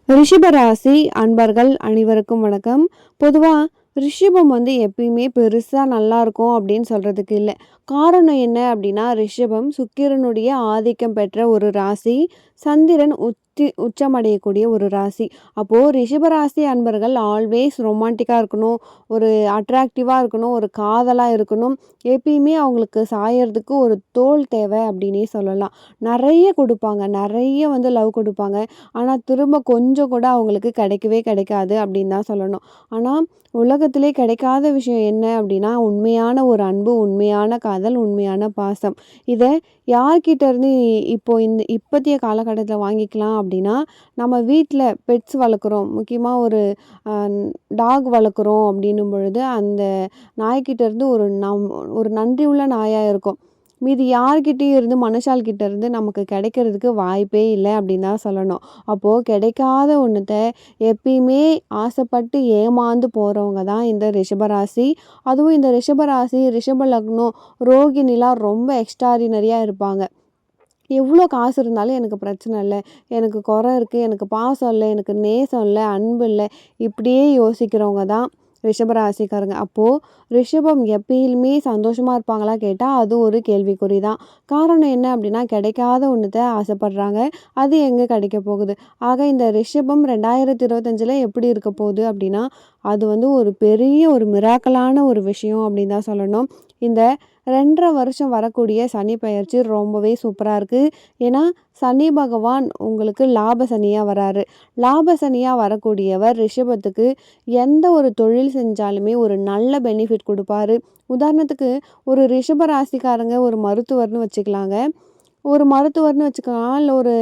ரிஷபராசி அன்பர்கள் அனைவருக்கும் வணக்கம். பொதுவா ரிஷபம் எப்பயுமே பெருசா நல்லா இருக்கும் அப்படின்னு சொல்றதுக்கு இல்ல. காரணம் என்ன அப்படின்னா, ரிஷபம் சுக்கிரனுடைய ஆதிக்கம் பெற்ற ஒரு ராசி. சந்திரன் உச்சமடையக்கூடிய ஒரு ராசி. அப்போ ரிஷபராசி அன்பர்கள் ஆல்வேஸ் ரொமான்டிக்கா இருக்கணும், ஒரு அட்ராக்டிவா இருக்கணும், ஒரு காதலா இருக்கணும். எப்பயுமே அவங்களுக்கு சாயறதுக்கு ஒரு தோள் தேவை அப்படின்னே சொல்லலாம். நெறைய குடுப்பாங்க, நெறைய லவ் குடுப்பாங்க. ஆனா, திரும்ப கொஞ்சம் கூட அவங்களுக்கு கிடைக்கவே கிடைக்காது அப்படின்னு தான் சொல்லணும். ஆனா, உலகத்திலே கிடைக்காத விஷயம் என்ன அப்படின்னா, உண்மையான ஒரு அன்பு, உண்மையான காதல், உண்மையான பாசம். இத யார்கிட்ட இருந்து இப்போ இப்பத்திய காலகட்டத்தில வாங்கிக்கலாம் அப்படின்னா, நம்ம வீட்ல பெட்ஸ் வளர்க்குறோம். முக்கியமா ஒரு அ டாக் வளர்க்குறோம் அப்படின்னும் பொழுது, அந்த நாய்க்கிட்ட இருந்து ஒரு நன்றி உள்ள நாயா இருக்கும். மீதி யார்கிட்டயும் இருந்து மனுஷாள்கிட்ட இருந்து நமக்கு கிடைக்கிறதுக்கு வாய்ப்பே இல்ல அப்படின்னு தான் சொல்லணும். அப்போ கிடைக்காத ஒண்ணுத்த எப்பயுமே ஆசைப்பட்டு ஏமாந்து போறவங்க தான் இந்த ரிஷபராசி. அதுவும் இந்த ரிஷபராசி, ரிஷப லக்னம், ரோகிணிலாம் ரொம்ப எக்ஸ்ட்ராடினரியா இருப்பாங்க. எவ்வளோ காசு இருந்தாலும் எனக்கு பிரச்சனை இல்ல. எனக்கு குறை இருக்கு, எனக்கு பாசம் இல்ல, எனக்கு நேசம் இல்ல, அன்பு இல்ல, இப்படியே யோசிக்கிறவங்க தான் ரிஷபராசிக்காரங்க. அப்போ ரிஷபம் எப்பயுமே சந்தோஷமா இருப்பாங்களா கேட்டா, அது ஒரு கேள்விக்குறி தான். காரணம் என்ன அப்படின்னா, கிடைக்காத ஒண்ணுத்த ஆசைப்படுறாங்க. அது எங்க கிடைக்க போகுது? ஆக இந்த ரிஷபம் 2025ல எப்படி இருக்க போகுது அப்படின்னா, அது ஒரு பெரிய ஒரு மிராக்கிளான ஒரு விஷயம் அப்படின்னு தான் சொல்லணும். இந்த 2 1/2 வருஷம் வரக்கூடிய சனி பெயர்ச்சி ரொம்பவே சூப்பரா இருக்கு. ஏன்னா, சனி பகவான் உங்களுக்கு லாப சனியா வராரு. லாப சனியா வரக்கூடியவர் ரிஷபத்துக்கு எந்த ஒரு தொழில் செஞ்சாலுமே ஒரு நல்ல பெனிஃபிட் குடுப்பாரு. உதாரணத்துக்கு ஒரு ரிஷப ராசிக்காரங்க ஒரு மருத்துவர்ன்னு வச்சுக்கலாங்க. ஒரு மருத்துவர்ன்னு வச்சுக்கலாம். இல்ல ஒரு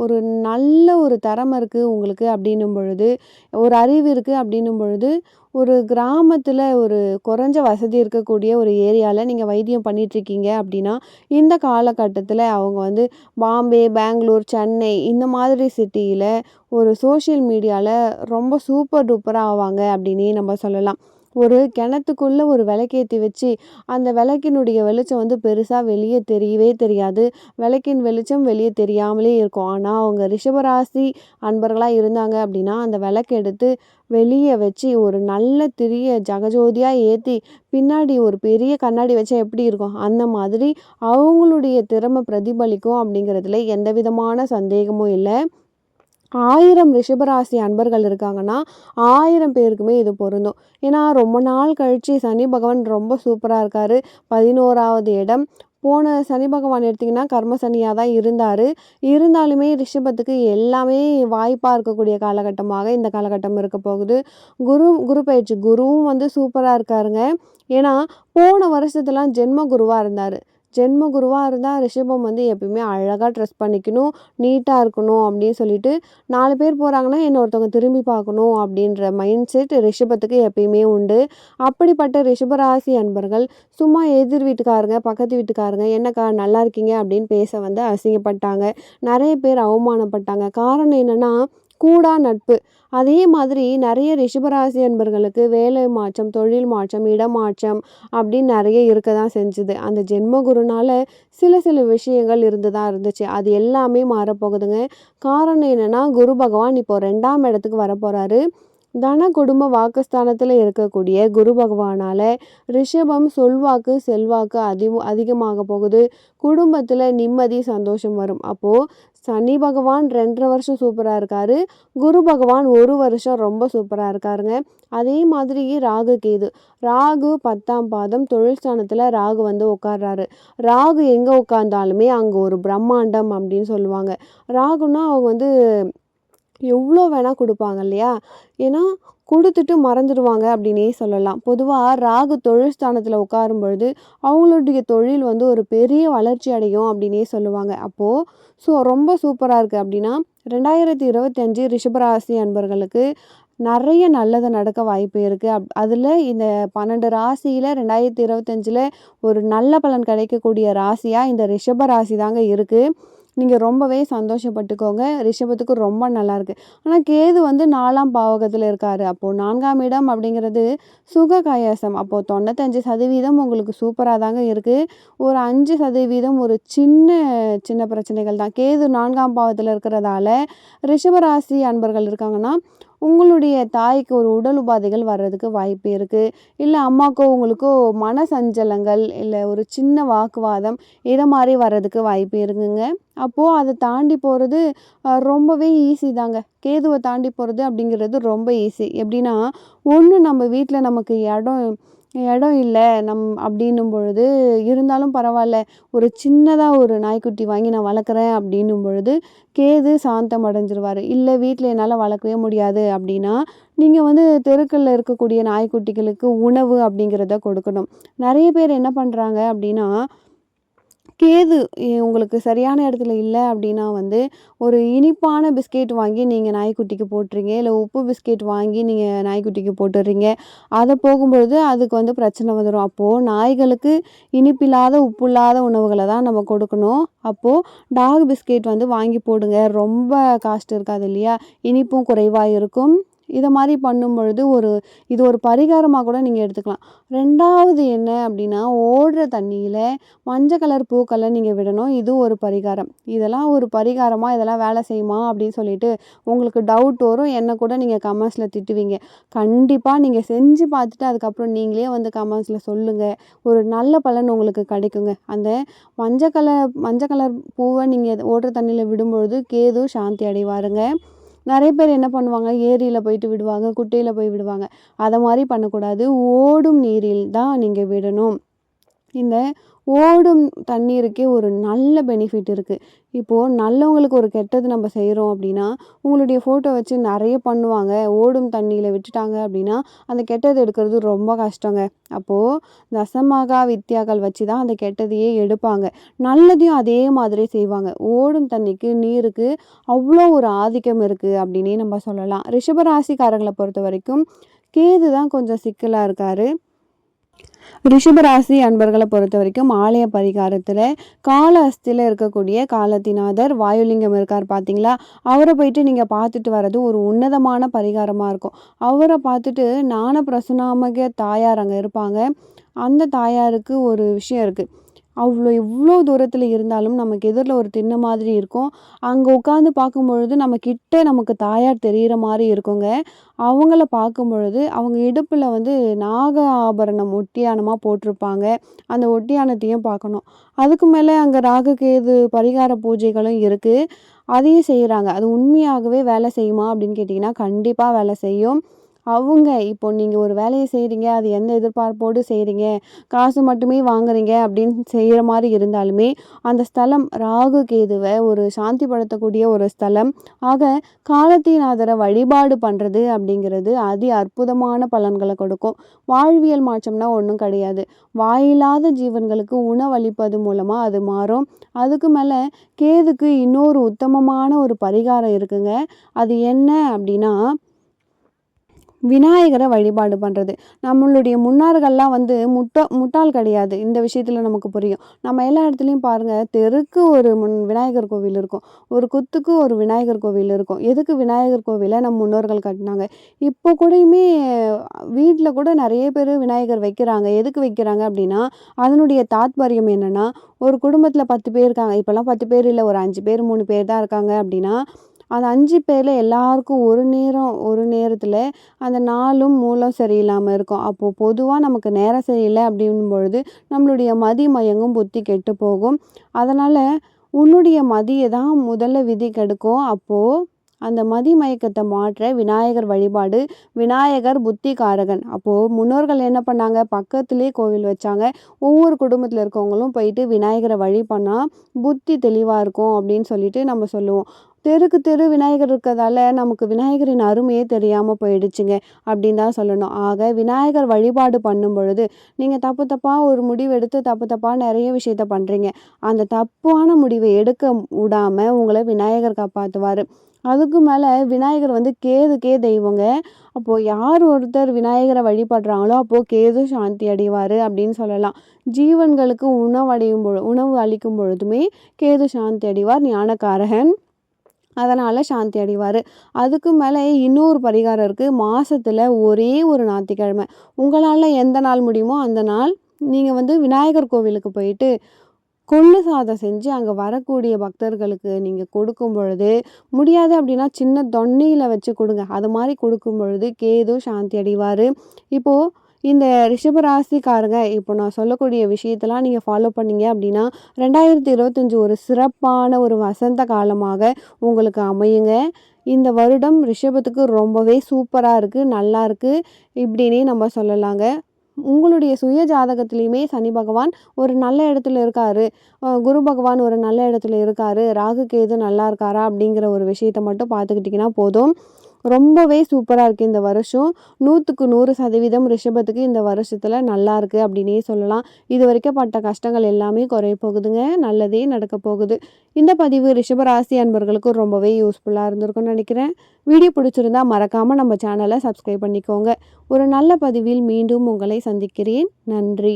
ஒரு நல்ல ஒரு திறமை இருக்கு உங்களுக்கு அப்படின்னும் பொழுது, ஒரு அறிவு இருக்கு அப்படின்னும் பொழுது, ஒரு கிராமத்தில ஒரு குறைஞ்ச வசதி இருக்கக்கூடிய ஒரு ஏரியால நீங்க வைத்தியம் பண்ணிட்டுருக்கீங்க அப்படின்னா, இந்த காலகட்டத்தில அவங்க பாம்பே, பெங்களூர், சென்னை இந்த மாதிரி சிட்டியில ஒரு சோஷியல் மீடியால ரொம்ப சூப்பர் டூப்பரா ஆவாங்க அப்படின்னே நம்ம சொல்லலாம். ஒரு கிணத்துக்குள்ள ஒரு விளக்கேத்தி வச்சு, அந்த விளக்கினுடைய வெளிச்சம் பெருசா வெளிய தெரியவே தெரியாது. விளக்கின் வெளிச்சம் வெளிய தெரியாமலே இருக்கும். ஆனா, அவங்க ரிஷபராசி அன்பர்களா இருந்தாங்க அப்படின்னா, அந்த விளக்க எடுத்து வெளிய வச்சு ஒரு நல்ல திரிய ஜகஜோதியா ஏத்தி, பின்னாடி ஒரு பெரிய கண்ணாடி வச்சா எப்படி இருக்கும்? அந்த மாதிரி அவங்களுடைய திறமை பிரதிபலிக்கும் அப்படிங்கிறதுல எந்த விதமான சந்தேகமும் இல்ல. 1000 ரிஷபராசி அன்பர்கள் இருக்காங்கன்னா, 1000 பேருக்குமே இது பொருந்தும். ஏன்னா, ரொம்ப நாள் கழிச்சு சனி பகவான் ரொம்ப சூப்பரா இருக்காரு. 11வது இடம். போன சனி பகவான் எடுத்தீங்கன்னா, கர்ம சனியா தான் இருந்தாரு. இருந்தாலுமே ரிஷபத்துக்கு எல்லாமே வாய்ப்பா இருக்கக்கூடிய காலகட்டமாக இந்த காலகட்டம் இருக்க போகுது. குரு பெயர்ச்சி. குருவும் சூப்பரா இருக்காருங்க. ஏன்னா, போன வருஷத்துலாம் ஜென்ம குருவா இருந்தாரு. ஜென்ம குருவா இருந்தா ரிஷபம் எப்பயுமே அழகா ட்ரெஸ் பண்ணிக்கணும், நீட்டா இருக்கணும் அப்படின்னு சொல்லிட்டு 4 பேர் போறாங்கன்னா, என்ன ஒருத்தவங்க திரும்பி பார்க்கணும் அப்படின்ற மைண்ட் செட் ரிஷபத்துக்கு எப்பயுமே உண்டு. அப்படிப்பட்ட ரிஷபராசி அன்பர்கள் சும்மா எதிர் வீட்டுக்காரங்க, பக்கத்து வீட்டுக்காரங்க, "என்னக்கா நல்லா இருக்கீங்க?" அப்படின்னு பேச அசிங்கப்பட்டாங்க. நெறைய பேர் அவமானப்பட்டாங்க. காரணம் என்னன்னா, கூடா நட்பு. அதே மாதிரி நெறைய ரிஷபராசி அன்பர்களுக்கு வேலை மாற்றம், தொழில் மாற்றம், இடமாற்றம் அப்படின்னு நெறைய இருக்க தான் செஞ்சுது. அந்த ஜென்ம குருனால சில சில விஷயங்கள் இருந்து தான் இருந்துச்சு. அது எல்லாமே மாறப்போகுதுங்க. காரணம் என்னன்னா, குரு பகவான் இப்போ 2ஆம் இடத்துக்கு வரப்போறாரு. தன, குடும்ப வாக்குஸ்தானத்துல இருக்கக்கூடிய குரு பகவானால ரிஷபம் சொல்வாக்கு, செல்வாக்கு அதிகமாக போகுது. குடும்பத்துல நிம்மதி, சந்தோஷம் வரும். அப்போ சனி பகவான் 2 1/2 வருஷம் சூப்பரா இருக்காரு. குரு பகவான் 1 வருஷம் ரொம்ப சூப்பரா இருக்காருங்க. அதே மாதிரி ராகு, கேது. ராகு 10ஆம் பாதம் தொழில் ஸ்தானத்துல ராகு உட்கார்றாரு. ராகு எங்க உட்கார்ந்தாலுமே அங்க ஒரு பிரம்மாண்டம் அப்படின்னு சொல்லுவாங்க. ராகுன்னா அவங்க எவ்வளோ வேணா குடுப்பாங்க இல்லையா? ஏன்னா, குடுத்துட்டு மறந்துடுவாங்க அப்படின்னே சொல்லலாம். பொதுவா ராகு தொழில் ஸ்தானத்துல உட்காரும் பொழுது, அவங்களுடைய தொழில் ஒரு பெரிய வளர்ச்சி அடையும் அப்படின்னே சொல்லுவாங்க. அப்போ ரொம்ப சூப்பரா இருக்கு அப்படின்னா, 2025 ரிஷபராசி அன்பர்களுக்கு நெறைய நல்லது நடக்க வாய்ப்பு இருக்கு. அதுல இந்த 12 ராசியில 2025ல ஒரு நல்ல பலன் கிடைக்கக்கூடிய ராசியா இந்த ரிஷப ராசி தாங்க இருக்கு. நீங்க ரொம்பவே சந்தோஷப்பட்டுக்கோங்க. ரிஷபத்துக்கு ரொம்ப நல்லாருக்கு. ஆனா கேது வந்து 4ஆம் பாவகத்துல இருக்காரு. அப்போ 4ஆம் இடம் அப்படிங்கிறது சுக கயாசம். அப்போ 95% உங்களுக்கு சூப்பரா தாங்க இருக்கு. ஒரு 5% ஒரு சின்ன சின்ன பிரச்சனைகள் தான். கேது 4ஆம் பாவத்துல இருக்கிறதால, ரிஷபராசி அன்பர்கள் இருக்காங்கன்னா, உங்களுடைய தாய்க்கு ஒரு உடல் உபாதைகள் வர்றதுக்கு வாய்ப்பு இருக்கு. இல்ல அம்மாக்கோ, உங்களுக்கோ மன சஞ்சலங்கள், இல்ல ஒரு சின்ன வாக்குவாதம் இத மாரி வர்றதுக்கு வாய்ப்பு இருக்குங்க. அப்போ அத தாண்டி போறது ரொம்பவே ஈஸி தாங்க. கேதுவ தாண்டி போறது அப்படிங்கிறது ரொம்ப ஈஸி. எப்படின்னா, ஒண்ணு நம்ம வீட்ல நமக்கு இடம் இடம் இல்ல அப்படின்னும் பொழுது, இருந்தாலும் பரவால்ல, ஒரு சின்னதா ஒரு நாய்க்குட்டி வாங்கி நான் வளர்க்குறேன் அப்படின்னும் பொழுது, கேது சாந்தம் அடைஞ்சிருவாரு. இல்ல வீட்ல என்னால வளர்க்கவே முடியாது அப்படின்னா, நீங்க வந்து தெருக்கள்ல இருக்கக்கூடிய நாய்க்குட்டிகளுக்கு உணவு அப்படிங்கிறத கொடுக்கணும். நெறைய பேர் என்ன பண்றாங்க அப்படின்னா, கேது உங்களுக்கு சரியான இடத்துல இல்ல அப்டின்னா வந்து, ஒரு இனிப்பான பிஸ்கெட் வாங்கி நீங்க நாய்க்குட்டிக்கு போட்டுறீங்க. இல்ல உப்பு பிஸ்கெட் வாங்கி நீங்க நாய்க்குட்டிக்கு போட்டுறீங்க. அத போகும்பொழுது அதுக்கு வந்து பிரச்சனை வந்துரும். அப்போ நாய்களுக்கு இனிப்பில்லாத, உப்பில்லாத உணவுகள தான் நம்ம கொடுக்கணும். அப்போ டாக் பிஸ்கெட் வந்து வாங்கி போடுங்க. ரொம்ப காஸ்ட் இருக்காது இல்லையா? இனிப்பும் குறைவா இருக்கும். இத மாரி பண்ணும்பொழுது இது ஒரு பரிகாரமா கூட நீங்க எடுத்துக்கலாம். 2வது என்ன அப்டின்னா, ஓடுற தண்ணீல மஞ்ச கலர் பூக்கள நீங்க விடணும். இது ஒரு பரிகாரம். இதெல்லாம் ஒரு பரிகாரமா, இதெல்லாம் வேலை செய்யுமா? அப்படின்னு சொல்லிட்டு உங்களுக்கு டவுட் வரும். என்ன கூட நீங்க கமெண்ட்ஸ்ல திட்டுவீங்க. கண்டிப்பா நீங்க செஞ்சு பார்த்துட்டு அதுக்கப்புறம் நீங்களே வந்து கமெண்ட்ஸ்ல சொல்லுங்க. ஒரு நல்ல பலன் உங்களுக்கு கிடைக்குங்க. அந்த மஞ்ச கலர் பூவ நீங்க ஓடுற தண்ணீல விடும்பொழுது கேது சாந்தி அடைவாருங்க. நெறைய பேர் என்ன பண்ணுவாங்க, ஏரியில போயிட்டு விடுவாங்க, குட்டையில போய் விடுவாங்க. அத மாரி பண்ணக்கூடாது. ஓடும் நீரில் தான் நீங்க விடணும். இந்த ஓடும் தண்ணீருக்கே ஒரு நல்ல பெனிஃபிட் இருக்கு. இப்போ நல்லவங்களுக்கு ஒரு கெட்டது நம்ம செய்றோம் அப்படின்னா, உங்களுடைய ஃபோட்டோ வச்சு நெறைய பண்ணுவாங்க. ஓடும் தண்ணீல விட்டுட்டாங்க அப்படின்னா, அந்த கெட்டது எடுக்கிறது ரொம்ப கஷ்டங்க. அப்போ தசமகா வித்யாக்கள் வச்சு தான் அந்த கெட்டதையே எடுப்பாங்க. நல்லதையும் அதே மாதிரி செய்வாங்க. ஓடும் தண்ணிக்கு, நீருக்கு அவ்ளோ ஒரு ஆதிக்கம் இருக்கு அப்படின்னே நம்ம சொல்லலாம். ரிஷப ராசிக்காரங்கள பொறுத்தவரைக்கும், கேது தான் கொஞ்சம் சிக்கலா இருக்காரு. ரிஷபராசி அன்பர்கள பொறுத்தவரைக்கும் ஆலய பரிகாரத்துல காளஹஸ்தியில இருக்கக்கூடிய காலத்திநாதர் வாயுலிங்கம் இருக்கார் பார்த்தீங்களா? அவர போயிட்டு நீங்க பார்த்துட்டு வர்றது ஒரு உன்னதமான பரிகாரமா இருக்கும். அவர பார்த்துட்டு ஞான பிரசன்னாமக தாயார் அங்க இருப்பாங்க. அந்த தாயாருக்கு ஒரு விஷயம் இருக்கு. இவ்ளோ தூரத்துல இருந்தாலும் நமக்கு எதிர்ல ஒரு திண்ண மாதிரி இருக்கும். அங்க உட்காந்து பார்க்கும்பொழுது நமக்கு தாயார் தெரியிற மாரி இருக்குங்க. அவங்கள பார்க்கும்பொழுது, அவங்க இடுப்புல வந்து நாக ஆபரணம் ஒட்டியானமா போட்டிருப்பாங்க. அந்த ஒட்டியானத்தையும் பார்க்கணும். அதுக்கு மேல அங்க ராகு, கேது பரிகார பூஜைகளும் இருக்கு. அதையும் செய்றாங்க. அது உண்மையாகவே வேலை செய்யுமா? அப்படின்னு கேட்டீங்கன்னா, கண்டிப்பா வேலை செய்யும். இப்போ நீங்க ஒரு வேலைய செய்றீங்க, அது எந்த எதிர்பார்ப்போடு செய்றீங்க, காசு மட்டுமே வாங்குறீங்க அப்படின்னு செய்ற மாரி இருந்தாலுமே, அந்த ஸ்தலம் ராகு, கேதுவ ஒரு சாந்திப்படுத்தக்கூடிய ஒரு ஸ்தலம். ஆக காலத்திநாதர வழிபாடு பண்றது அப்படிங்கிறது அற்புதமான பலன்கள கொடுக்கும். வாழ்வியல் மாற்றம்னா ஒண்ணும் கிடையாது. வாயில்லாத ஜீவன்களுக்கு உணவளிப்பது மூலமா அது மாறும். அதுக்கு மேல கேதுக்கு இன்னொரு உத்தமமான ஒரு பரிகாரம் இருக்குங்க. அது என்ன அப்படின்னா, விநாயகர வழிபாடு பண்றது. நம்மளுடைய முன்னோர்கள்லாம் வந்து முட்டாள் கிடையாது. இந்த விஷயத்துல நமக்கு புரியும். நம்ம எல்லா இடத்துலயும் பாருங்க, தெருக்கு ஒரு விநாயகர் கோவில் இருக்கும். ஒரு குத்துக்கு ஒரு விநாயகர் கோவில் இருக்கும். எதுக்கு விநாயகர் கோவில நம் முன்னோர்கள் கட்டுனாங்க? இப்போ கூடயுமே வீட்ல கூட நெறைய பேரு விநாயகர் வைக்கிறாங்க. எதுக்கு வைக்கிறாங்க அப்படின்னா, அதனுடைய தாத்பரியம் என்னன்னா, ஒரு குடும்பத்துல 10 பேர் இருக்காங்க. இப்பலாம் 10 பேர் இல்ல. ஒரு 5 பேர், 3 பேர் தான் இருக்காங்க அப்படின்னா, அந்த 5 பேர்ல எல்லாருக்கும் ஒரு நேரத்துல அந்த நாளும் மூலம் சரியில்லாம இருக்கும். அப்போ பொதுவா நமக்கு நேரம் சரியில்ல அப்படின்னும் பொழுது, நம்மளுடைய மதி மயங்கும், புத்தி கெட்டு போகும். அதனால உன்னுடைய மதிய தான் முதல்ல விதி கெடுக்கும். அப்போ அந்த மதி மயக்கத்த மாற்ற விநாயகர் வழிபாடு. விநாயகர் புத்தி காரகன். அப்போ முன்னோர்கள் என்ன பண்ணாங்க? பக்கத்திலேயே கோவில் வச்சாங்க. ஒவ்வொரு குடும்பத்துல இருக்கவங்களும் போயிட்டு விநாயகர வழி பண்ணா, புத்தி தெளிவா இருக்கும் அப்படின்னு சொல்லிட்டு நம்ம சொல்லுவோம். தெருக்கு தெரு விநாயகர் இருக்கதால, நமக்கு விநாயகரின் அருமையே தெரியாம போயிடுச்சுங்க, அப்படின்னு தான் சொல்லணும். ஆக விநாயகர் வழிபாடு பண்ணும் பொழுது, நீங்க தப்பு தப்பா ஒரு முடிவு எடுத்து தப்பு தப்பா நெறைய விஷயத்த பண்றீங்க. அந்த தப்பான முடிவ எடுக்க விடாம உங்கள விநாயகர் காப்பாத்துவாரு. அதுக்கு மேல விநாயகர் வந்து கேதுக்கே தெய்வங்க. அப்போ யார் ஒருத்தர் விநாயகர வழிபடுறாங்களோ, அப்போ கேது சாந்தி அடைவாரு அப்படின்னு சொல்லலாம். ஜீவன்களுக்கு உணவு அளிக்கும் பொழுதுமே கேது சாந்தி அடைவார், ஞானகாரகன். அதனால சாந்தி அடைவாரு. அதுக்கு மேல இன்னொரு பரிகாரம் இருக்கு. மாசத்துல ஒரே ஒரு ஞாயித்துக்கிழமை, உங்களால எந்த நாள் முடியுமோ அந்த நாள், நீங்க வந்து விநாயகர் கோவிலுக்கு போயிட்டு கொள்ளு சாதம் செஞ்சு அங்க வரக்கூடிய பக்தர்களுக்கு நீங்க கொடுக்கும் பொழுது, முடியாது அப்படின்னா சின்ன தொன்னையில வச்சு கொடுங்க. அது மாரி கொடுக்கும் பொழுது கேது சாந்தி அடைவாரு. இப்போ இந்த ரிஷப ராசிக்காரங்க இப்போ நான் சொல்லக்கூடிய விஷயத்தெல்லாம் நீங்க ஃபாலோ பண்ணீங்க அப்படின்னா, 2025 ஒரு சிறப்பான ஒரு வசந்த காலமாக உங்களுக்கு அமையுங்க. இந்த வருடம் ரிஷபத்துக்கு ரொம்பவே சூப்பரா இருக்கு, நல்லா இருக்கு இப்படின்னே நம்ம சொல்லலாங்க. உங்களுடைய சுய ஜாதகத்திலயுமே சனி பகவான் ஒரு நல்ல இடத்துல இருக்காரு. குரு பகவான் ஒரு நல்ல இடத்துல இருக்காரு. ராகு, கேது நல்லா இருக்காரா? அப்படிங்கிற ஒரு விஷயத்த மட்டும் பார்த்துக்கிட்டிங்கன்னா போதும். ரொம்பவே சூப்பரா இருக்கு இந்த வருஷம். 100க்கு 100% ரிஷபத்துக்கு இந்த வருஷத்துல நல்லா இருக்கு அப்படின்னே சொல்லலாம். இதுவரைக்கும் பட்ட கஷ்டங்கள் எல்லாமே குறைய போகுதுங்க. நல்லதே நடக்க போகுது. இந்த பதிவு ரிஷப ராசி அன்பர்களுக்கு ரொம்பவே யூஸ்ஃபுல்லா இருந்திருக்கும்னு நினைக்கிறேன். வீடியோ பிடிச்சிருந்தா மறக்காம நம்ம சேனலை சப்ஸ்கிரைப் பண்ணிக்கோங்க. ஒரு நல்ல பதிவில் மீண்டும் உங்களை சந்திக்கிறேன். நன்றி.